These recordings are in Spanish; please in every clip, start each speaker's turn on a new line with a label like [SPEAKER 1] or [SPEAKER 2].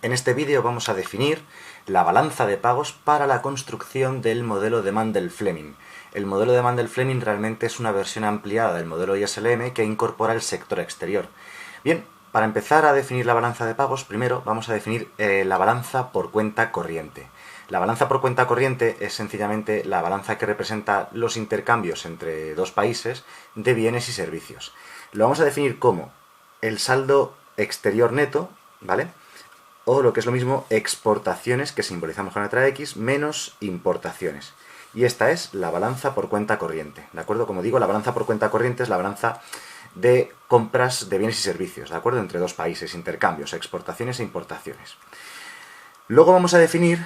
[SPEAKER 1] En este vídeo vamos a definir la balanza de pagos para la construcción del modelo de Mandel-Fleming. El modelo de Mandel-Fleming realmente es una versión ampliada del modelo ISLM que incorpora el sector exterior. Bien, para empezar a definir la balanza de pagos, primero vamos a definir la balanza por cuenta corriente. La balanza por cuenta corriente es sencillamente la balanza que representa los intercambios entre dos países de bienes y servicios. Lo vamos a definir como el saldo exterior neto, ¿vale?, o lo que es lo mismo, exportaciones, que simbolizamos con la letra X, menos importaciones. Y esta es la balanza por cuenta corriente, ¿de acuerdo? Como digo, la balanza por cuenta corriente es la balanza de compras de bienes y servicios, ¿de acuerdo? Entre dos países, intercambios, exportaciones e importaciones. Luego vamos a definir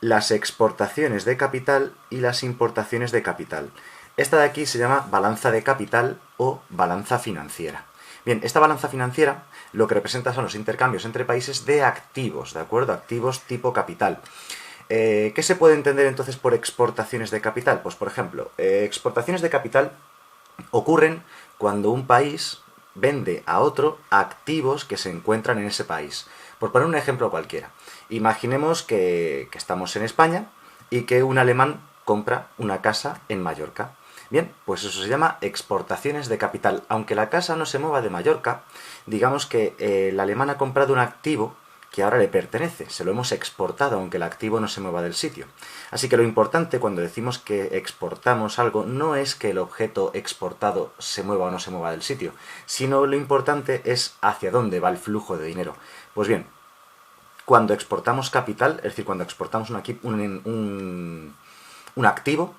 [SPEAKER 1] las exportaciones de capital y las importaciones de capital. Esta de aquí se llama balanza de capital o balanza financiera. Bien, esta balanza financiera lo que representa son los intercambios entre países de activos, ¿de acuerdo? Activos tipo capital. ¿Qué se puede entender entonces por exportaciones de capital? Pues por ejemplo, exportaciones de capital ocurren cuando un país vende a otro activos que se encuentran en ese país. Por poner un ejemplo cualquiera, imaginemos que estamos en España y que un alemán compra una casa en Mallorca. Bien, pues eso se llama exportaciones de capital. Aunque la casa no se mueva de Mallorca, digamos que el alemán ha comprado un activo que ahora le pertenece, se lo hemos exportado aunque el activo no se mueva del sitio. Así que lo importante cuando decimos que exportamos algo no es que el objeto exportado se mueva o no se mueva del sitio, sino lo importante es hacia dónde va el flujo de dinero. Pues bien, cuando exportamos capital, es decir, cuando exportamos un activo,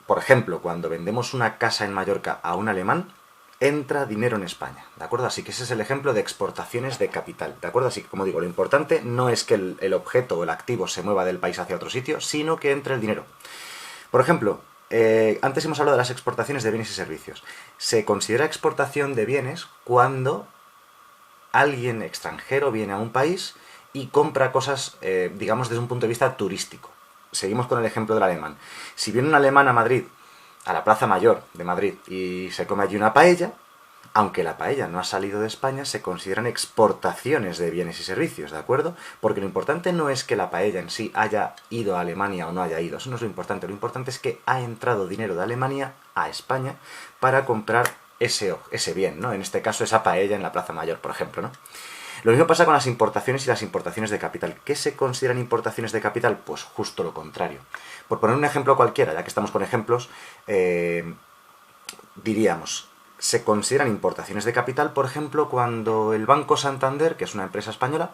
[SPEAKER 1] por ejemplo, cuando vendemos una casa en Mallorca a un alemán, entra dinero en España, ¿de acuerdo? Así que ese es el ejemplo de exportaciones de capital, ¿de acuerdo? Así que, como digo, lo importante no es que el objeto o el activo se mueva del país hacia otro sitio, sino que entre el dinero. Por ejemplo, antes hemos hablado de las exportaciones de bienes y servicios. Se considera exportación de bienes cuando alguien extranjero viene a un país y compra cosas, digamos, desde un punto de vista turístico. Seguimos con el ejemplo del alemán. Si viene un alemán a Madrid, a la Plaza Mayor de Madrid, y se come allí una paella, aunque la paella no ha salido de España, se consideran exportaciones de bienes y servicios, ¿de acuerdo? Porque lo importante no es que la paella en sí haya ido a Alemania o no haya ido, eso no es lo importante es que ha entrado dinero de Alemania a España para comprar ese bien, ¿no? En este caso, esa paella en la Plaza Mayor, por ejemplo, ¿no? Lo mismo pasa con las importaciones y las importaciones de capital. ¿Qué se consideran importaciones de capital? Pues justo lo contrario. Por poner un ejemplo cualquiera, ya que estamos con ejemplos, diríamos, se consideran importaciones de capital, por ejemplo, cuando el Banco Santander, que es una empresa española,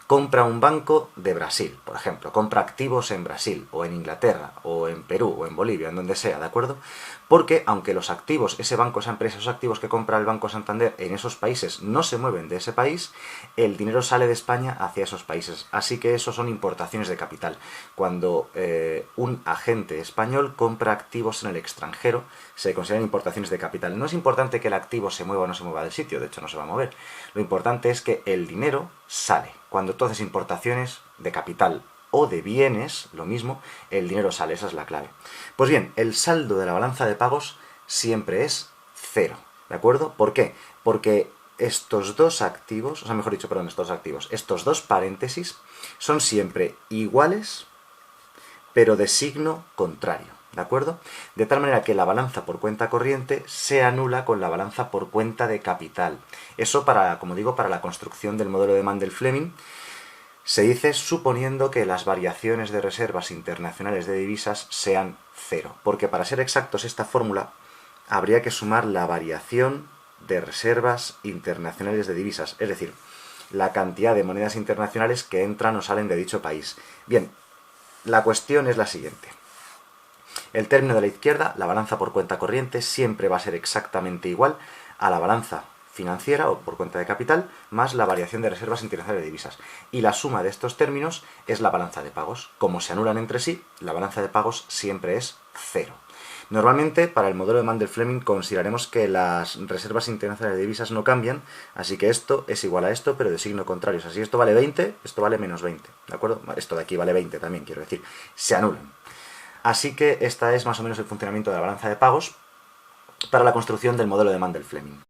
[SPEAKER 1] compra un banco de Brasil, por ejemplo, compra activos en Brasil, o en Inglaterra, o en Perú, o en Bolivia, en donde sea, ¿de acuerdo? Porque, aunque los activos, ese banco, esa empresa, esos activos que compra el Banco Santander en esos países no se mueven de ese país, el dinero sale de España hacia esos países. Así que eso son importaciones de capital. Cuando un agente español compra activos en el extranjero, se consideran importaciones de capital. No es importante que el activo se mueva o no se mueva del sitio, de hecho no se va a mover. Lo importante es que el dinero sale. Cuando tú haces importaciones de capital o de bienes, lo mismo, el dinero sale, esa es la clave. Pues bien, el saldo de la balanza de pagos siempre es cero, ¿de acuerdo? ¿Por qué? Porque estos dos activos, o sea, mejor dicho, perdón, estos dos paréntesis son siempre iguales, pero de signo contrario, ¿de acuerdo? De tal manera que la balanza por cuenta corriente se anula con la balanza por cuenta de capital. Eso para, como digo, para la construcción del modelo de Mandel-Fleming, se dice suponiendo que las variaciones de reservas internacionales de divisas sean cero. Porque para ser exactos, esta fórmula habría que sumar la variación de reservas internacionales de divisas, es decir, la cantidad de monedas internacionales que entran o salen de dicho país. Bien, la cuestión es la siguiente. El término de la izquierda, la balanza por cuenta corriente, siempre va a ser exactamente igual a la balanza financiera o por cuenta de capital, más la variación de reservas internacionales de divisas. Y la suma de estos términos es la balanza de pagos. Como se anulan entre sí, la balanza de pagos siempre es cero. Normalmente, para el modelo de Mandel-Fleming consideraremos que las reservas internacionales de divisas no cambian, así que esto es igual a esto, pero de signo contrario. O sea, si esto vale 20, esto vale menos 20, ¿de acuerdo? Esto de aquí vale 20 también, quiero decir. Se anulan. Así que esta es más o menos el funcionamiento de la balanza de pagos para la construcción del modelo de Mandel-Fleming.